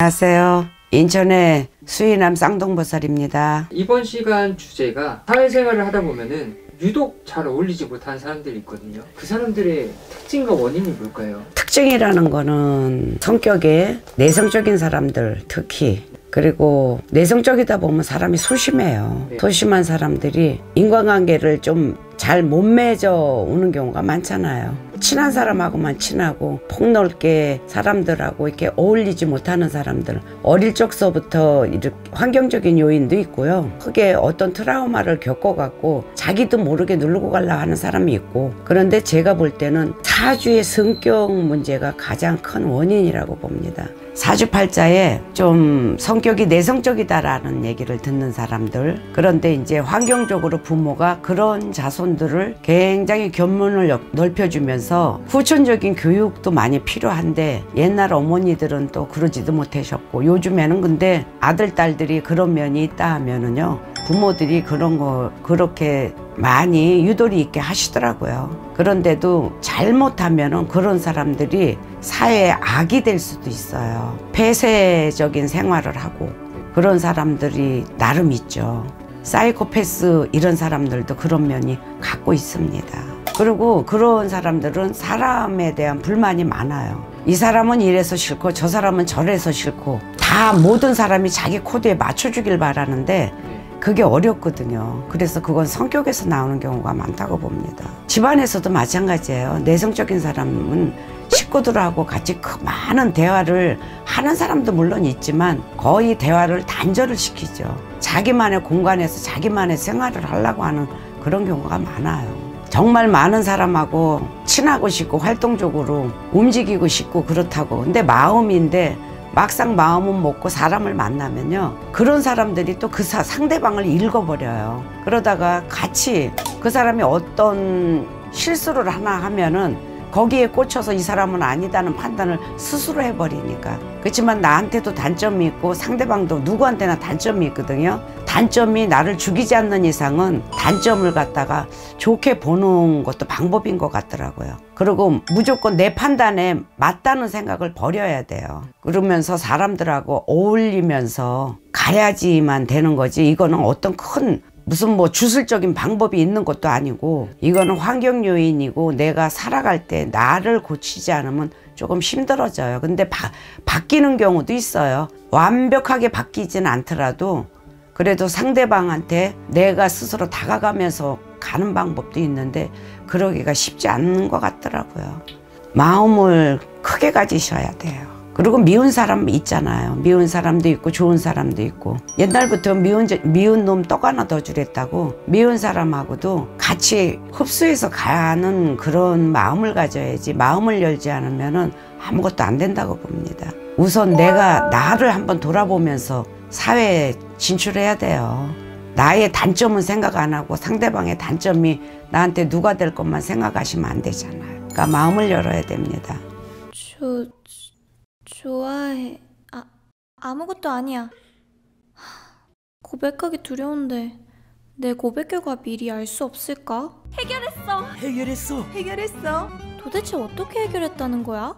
안녕하세요. 인천의 수의남 쌍둥보살입니다. 이번 시간 주제가 사회생활을 하다 보면은 유독 잘 어울리지 못하는 사람들이 있거든요. 그 사람들의 특징과 원인이 뭘까요? 특징이라는 거는 성격에 내성적인 사람들 특히, 그리고 내성적이다 보면 사람이 소심해요. 네. 소심한 사람들이 인간관계를 좀 잘 못 맺어 오는 경우가 많잖아요. 친한 사람하고만 친하고 폭넓게 사람들하고 이렇게 어울리지 못하는 사람들, 어릴 적서부터 이렇게 환경적인 요인도 있고요. 크게 어떤 트라우마를 겪어갖고 자기도 모르게 누르고 가려고 하는 사람이 있고, 그런데 제가 볼 때는 사주의 성격 문제가 가장 큰 원인이라고 봅니다. 사주팔자에 좀 성격이 내성적이다라는 얘기를 듣는 사람들, 그런데 이제 환경적으로 부모가 그런 자손들을 굉장히 견문을 넓혀주면서 후천적인 교육도 많이 필요한데, 옛날 어머니들은 또 그러지도 못하셨고, 요즘에는 근데 아들 딸들이 그런 면이 있다 하면은요, 부모들이 그런 거 그렇게 많이 유도리 있게 하시더라고요. 그런데도 잘못하면은 그런 사람들이 사회의 악이 될 수도 있어요. 폐쇄적인 생활을 하고 그런 사람들이 나름 있죠. 사이코패스 이런 사람들도 그런 면이 갖고 있습니다. 그리고 그런 사람들은 사람에 대한 불만이 많아요. 이 사람은 이래서 싫고 저 사람은 저래서 싫고, 다 모든 사람이 자기 코드에 맞춰주길 바라는데 그게 어렵거든요. 그래서 그건 성격에서 나오는 경우가 많다고 봅니다. 집안에서도 마찬가지예요. 내성적인 사람은 식구들하고 같이 많은 대화를 하는 사람도 물론 있지만 거의 대화를 단절을 시키죠. 자기만의 공간에서 자기만의 생활을 하려고 하는 그런 경우가 많아요. 정말 많은 사람하고 친하고 싶고 활동적으로 움직이고 싶고 그렇다고, 근데 마음인데 막상 마음은 먹고 사람을 만나면요, 그런 사람들이 또 그 상대방을 읽어버려요. 그러다가 같이 그 사람이 어떤 실수를 하나 하면은 거기에 꽂혀서 이 사람은 아니다는 판단을 스스로 해버리니까. 그렇지만 나한테도 단점이 있고 상대방도 누구한테나 단점이 있거든요. 단점이 나를 죽이지 않는 이상은 단점을 갖다가 좋게 보는 것도 방법인 것 같더라고요. 그리고 무조건 내 판단에 맞다는 생각을 버려야 돼요. 그러면서 사람들하고 어울리면서 가야지만 되는 거지, 이거는 어떤 큰 무슨 뭐 주술적인 방법이 있는 것도 아니고, 이거는 환경 요인이고 내가 살아갈 때 나를 고치지 않으면 조금 힘들어져요. 근데 바뀌는 경우도 있어요. 완벽하게 바뀌진 않더라도 그래도 상대방한테 내가 스스로 다가가면서 가는 방법도 있는데 그러기가 쉽지 않은 것 같더라고요. 마음을 크게 가지셔야 돼요. 그리고 미운 사람 있잖아요. 미운 사람도 있고 좋은 사람도 있고, 옛날부터 미운 놈 떡 하나 더 주랬다고 미운 사람하고도 같이 흡수해서 가는 그런 마음을 가져야지, 마음을 열지 않으면 아무것도 안 된다고 봅니다. 우선 내가 나를 한번 돌아보면서 사회에 진출해야 돼요. 나의 단점은 생각 안 하고 상대방의 단점이 나한테 누가 될 것만 생각하시면 안 되잖아요. 그러니까 마음을 열어야 됩니다. 좋아해. 아무것도 아니야. 고백하기 두려운데 내 고백 결과 미리 알 수 없을까? 해결했어. 도대체 어떻게 해결했다는 거야?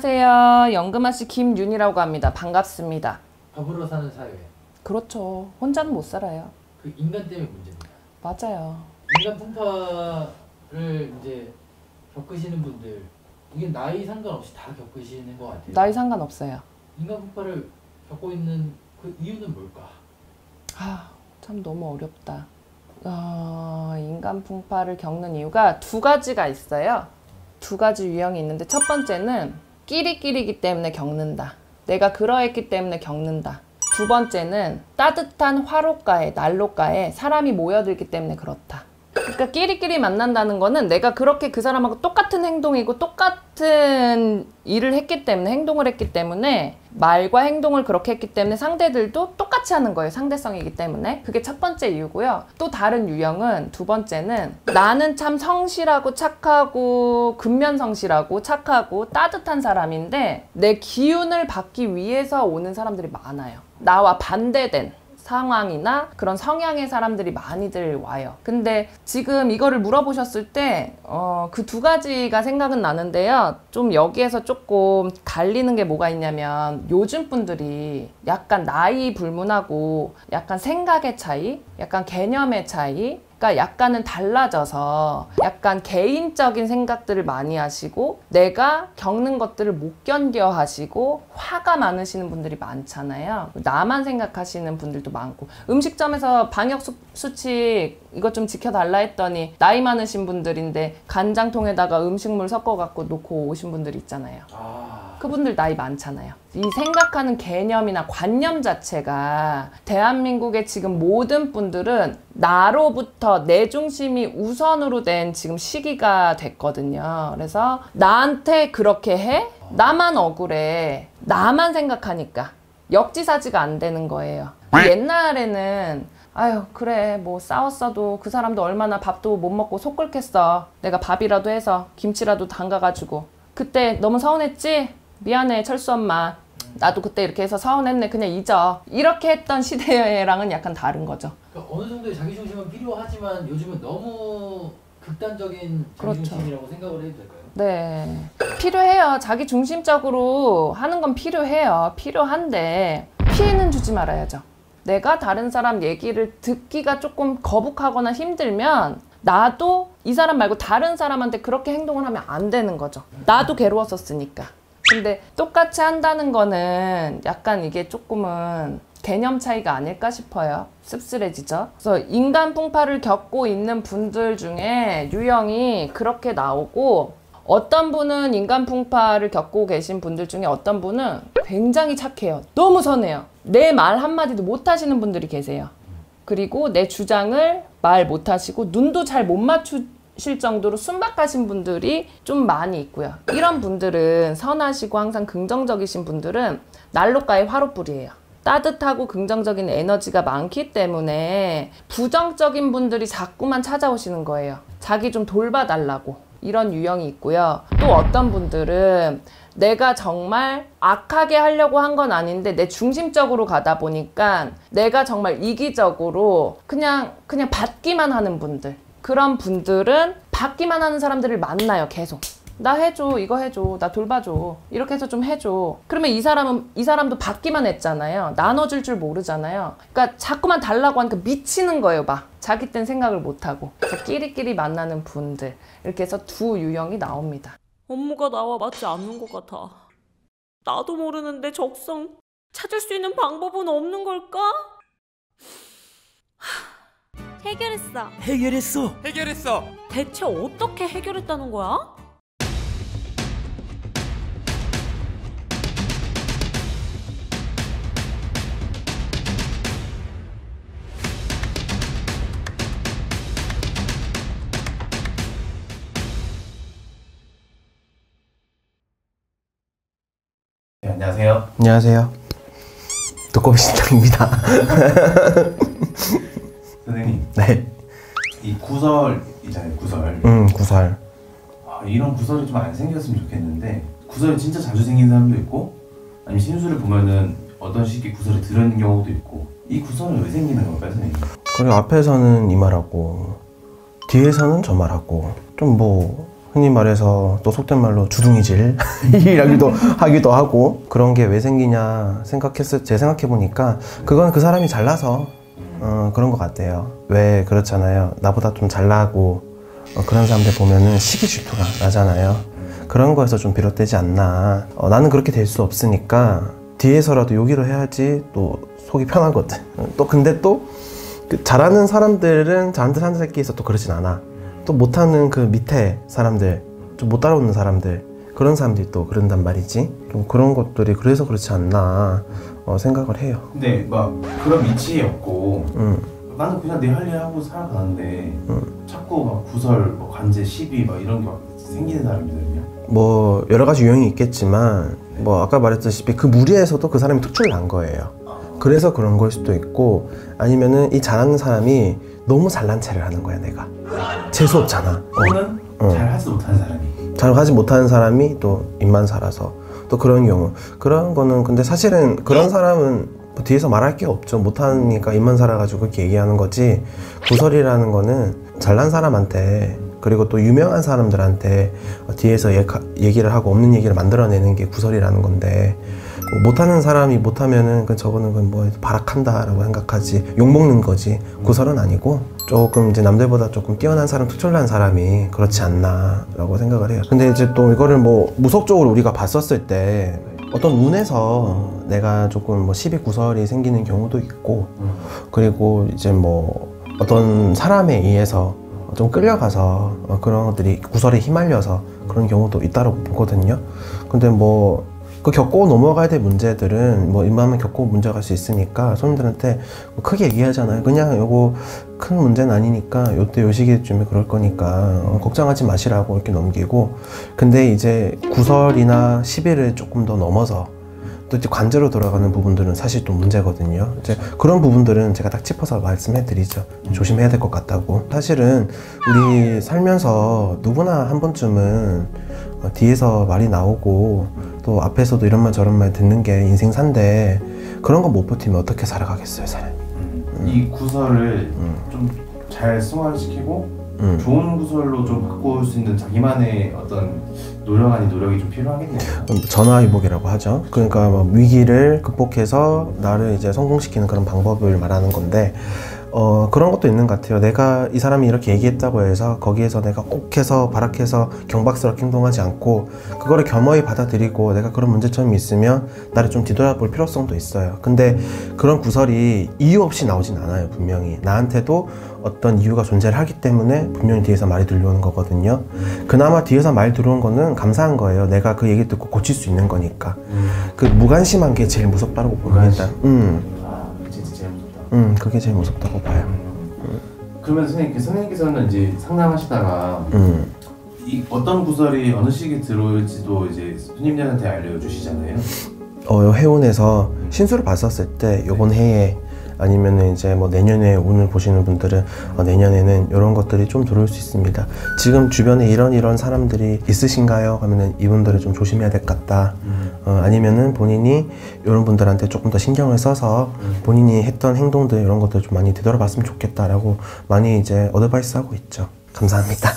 안녕하세요. 연금아씨 김윤이라고 합니다. 반갑습니다. 더불어 사는 사회. 그렇죠. 혼자는 못 살아요. 그 인간 때문에 문제입니다. 맞아요. 인간 풍파를 이제 겪으시는 분들, 이게 나이 상관없이 다 겪으시는 것 같아요. 나이 상관없어요. 인간 풍파를 겪고 있는 그 이유는 뭘까? 참 너무 어렵다. 인간 풍파를 겪는 이유가 두 가지가 있어요. 두 가지 유형이 있는데, 첫 번째는 끼리끼리기 때문에 겪는다. 내가 그러했기 때문에 겪는다. 두 번째는 따뜻한 화로가에 난로가에 사람이 모여들기 때문에 그렇다. 그러니까 끼리끼리 만난다는 거는 내가 그렇게 그 사람하고 똑같은 행동이고 똑같은 일을 했기 때문에, 행동을 했기 때문에, 말과 행동을 그렇게 했기 때문에 상대들도 똑같이 하는 거예요. 상대성이기 때문에. 그게 첫 번째 이유고요. 또 다른 유형은, 두 번째는 나는 참 성실하고 착하고 근면성실하고 착하고 따뜻한 사람인데 내 기운을 받기 위해서 오는 사람들이 많아요. 나와 반대된 상황이나 그런 성향의 사람들이 많이들 와요. 근데 지금 이거를 물어보셨을 때 그 두 가지가 생각은 나는데요. 좀 여기에서 조금 갈리는 게 뭐가 있냐면, 요즘 분들이 약간 나이 불문하고 약간 생각의 차이, 약간 개념의 차이, 그러니까 약간은 달라져서 약간 개인적인 생각들을 많이 하시고 내가 겪는 것들을 못 견뎌 하시고 화가 많으시는 분들이 많잖아요. 나만 생각하시는 분들도 많고, 음식점에서 방역수칙 이것 좀 지켜달라 했더니 나이 많으신 분들인데 간장통에다가 음식물 섞어갖고 놓고 오신 분들 있잖아요. 그분들 나이 많잖아요. 이 생각하는 개념이나 관념 자체가, 대한민국의 지금 모든 분들은 나로부터 내 중심이 우선으로 된 지금 시기가 됐거든요. 그래서 나한테 그렇게 해? 나만 억울해. 나만 생각하니까 역지사지가 안 되는 거예요. 옛날에는 아유 그래 뭐 싸웠어도 그 사람도 얼마나 밥도 못 먹고 속 끓겠어. 내가 밥이라도 해서 김치라도 담가가지고, 그때 너무 서운했지? 미안해 철수 엄마, 나도 그때 이렇게 해서 서운했네, 그냥 잊어. 이렇게 했던 시대랑은 약간 다른 거죠. 그러니까 어느 정도의 자기중심은 필요하지만 요즘은 너무 극단적인 자기중심이라고 생각을 해도 될까요? 네, 필요해요. 자기중심적으로 하는 건 필요해요. 필요한데 피해는 주지 말아야죠. 내가 다른 사람 얘기를 듣기가 조금 거북하거나 힘들면 나도 이 사람 말고 다른 사람한테 그렇게 행동을 하면 안 되는 거죠. 나도 괴로웠었으니까. 근데 똑같이 한다는 거는 약간 이게 조금은 개념 차이가 아닐까 싶어요. 씁쓸해지죠. 그래서 인간 풍파를 겪고 있는 분들 중에 유형이 그렇게 나오고, 어떤 분은 인간 풍파를 겪고 계신 분들 중에 어떤 분은 굉장히 착해요. 너무 선해요. 내 말 한마디도 못 하시는 분들이 계세요. 그리고 내 주장을 말 못 하시고 눈도 잘 못 맞추실 정도로 순박하신 분들이 좀 많이 있고요. 이런 분들은, 선하시고 항상 긍정적이신 분들은 난로가의 화롯불이에요. 따뜻하고 긍정적인 에너지가 많기 때문에 부정적인 분들이 자꾸만 찾아오시는 거예요. 자기 좀 돌봐달라고. 이런 유형이 있고요. 또 어떤 분들은 내가 정말 악하게 하려고 한 건 아닌데 내 중심적으로 가다 보니까 내가 정말 이기적으로 그냥 받기만 하는 분들, 그런 분들은 받기만 하는 사람들을 만나요. 계속 나 해줘, 이거 해줘, 나 돌봐줘, 이렇게 해서 좀 해줘. 그러면 이 사람도 받기만 했잖아요. 나눠줄 줄 모르잖아요. 그러니까 자꾸만 달라고 하니까 미치는 거예요. 막 자기 땐 생각을 못하고. 그래서 끼리끼리 만나는 분들, 이렇게 해서 두 유형이 나옵니다. 업무가 나와 맞지 않는 것 같아. 나도 모르는데 적성 찾을 수 있는 방법은 없는 걸까? 해결했어. 대체 어떻게 해결했다는 거야? 네, 안녕하세요. 안녕하세요. 두꺼비 신당입니다. 선생님, 네. 이 구설이잖아요, 구설. 구설. 이런 구설이 좀 안 생겼으면 좋겠는데, 구설이 진짜 자주 생기는 사람도 있고, 아니면 신수를 보면은 어떤 식의 구설이 들어있는 경우도 있고, 이 구설은 왜 생기는 걸까요, 선생님? 그리고 앞에서는 이 말하고 뒤에서는 저 말하고, 좀 뭐 흔히 말해서 또 속된 말로 주둥이질 하기도 하고, 그런 게 왜 생기냐 제 생각해보니까 그건 그 사람이 잘나서 그런 것 같아요. 왜 그렇잖아요. 나보다 좀 잘나고 그런 사람들 보면은 시기 질투가 나잖아요. 그런 거에서 좀 비롯되지 않나. 나는 그렇게 될 수 없으니까 뒤에서라도 욕이를 해야지 또 속이 편하거든. 또 근데 또 잘하는 사람들은 잘하는 사람들끼리서 또 그러진 않아. 또 못하는 그 밑에 사람들, 좀 못 따라오는 사람들, 그런 사람들이 또 그런단 말이지. 좀 그런 것들이 그래서 그렇지 않나 생각을 해요. 근데 막 그런 위치에 없고 나는 그냥 내 할 일 하고 살아가는데 자꾸 막 구설, 뭐 관제, 시비 막 이런 게 막 생기는 사람이거든요. 뭐 여러 가지 유형이 있겠지만 뭐 아까 말했다시피 그 무리에서도 그 사람이 특출을 난 거예요. 그래서 그런 걸 수도 있고 아니면은 이 잘하는 사람이 너무 잘난 체를 하는 거야 내가. 재수 없잖아. 또는 잘 하지 못하는 사람이. 잘 하지 못하는 사람이 또 입만 살아서 또 그런 경우. 그런 거는 근데 사실은 그런 사람은 뭐 뒤에서 말할 게 없죠. 못하니까 입만 살아가지고 그렇게 얘기하는 거지. 구설이라는 거는 잘난 사람한테 그리고 또 유명한 사람들한테 뒤에서 얘기를 하고 없는 얘기를 만들어내는 게 구설이라는 건데 못하는 사람이 못하면은 저거는 뭐 발악한다라고 생각하지 욕먹는 거지 구설은 아니고 조금 이제 남들보다 조금 뛰어난 사람, 특출난 사람이 그렇지 않나 라고 생각을 해요. 근데 이제 또 이거를 뭐 무속적으로 우리가 봤었을 때 어떤 운에서 내가 조금 뭐 시비 구설이 생기는 경우도 있고 그리고 이제 뭐 어떤 사람에 의해서 좀 끌려가서 그런 것들이 구설에 휘말려서 그런 경우도 있다고 보거든요. 근데 뭐 그 겪고 넘어가야 될 문제들은 뭐 입만하면 겪고 문제갈 수 있으니까 손님들한테 뭐 크게 얘기하잖아요. 그냥 요거 큰 문제는 아니니까 요때 요 시기쯤에 그럴 거니까 걱정하지 마시라고 이렇게 넘기고 근데 이제 구설이나 시비를 조금 더 넘어서 또 이제 관제로 돌아가는 부분들은 사실 또 문제거든요. 이제 그런 부분들은 제가 딱 짚어서 말씀해 드리죠. 조심해야 될 것 같다고. 사실은 우리 살면서 누구나 한 번쯤은 뒤에서 말이 나오고 또 앞에서도 이런 말 저런 말 듣는 게 인생사인데 그런 거 못 버티면 어떻게 살아가겠어요, 사람이. 이 구설을 좀 잘 승화시키고 좋은 구설로 좀 바꿀 수 있는 자기만의 어떤 노력 아닌 노력이 좀 필요하겠네요. 전화위복이라고 하죠. 그러니까 뭐 위기를 극복해서 나를 이제 성공시키는 그런 방법을 말하는 건데 그런 것도 있는 것 같아요. 내가 이 사람이 이렇게 얘기했다고 해서 거기에서 내가 욱해서 발악해서 경박스럽게 행동하지 않고 그거를 겸허히 받아들이고 내가 그런 문제점이 있으면 나를 좀 뒤돌아볼 필요성도 있어요. 근데 그런 구설이 이유 없이 나오진 않아요. 분명히 나한테도 어떤 이유가 존재를 하기 때문에 분명히 뒤에서 말이 들려오는 거거든요. 그나마 뒤에서 말 들어온 거는 감사한 거예요. 내가 그 얘기 듣고 고칠 수 있는 거니까. 그 무관심한 게 제일 무섭다고 보입니다. 그게 제일 무섭다고 봐요. 그러면 선생님께서는 이제 상담하시다가 이 어떤 구설이 어느 시기에 들어올지도 이제 손님들한테 알려주시잖아요. 해운에서 신수를 봤었을 때 요번 해에 아니면 이제 뭐 내년에 운을 보시는 분들은 내년에는 이런 것들이 좀 들어올 수 있습니다. 지금 주변에 이런 사람들이 있으신가요? 하면은 이분들을 좀 조심해야 될 것 같다. 아니면은 본인이 이런 분들한테 조금 더 신경을 써서 본인이 했던 행동들 이런 것들 좀 많이 되돌아봤으면 좋겠다라고 많이 이제 어드바이스 하고 있죠. 감사합니다.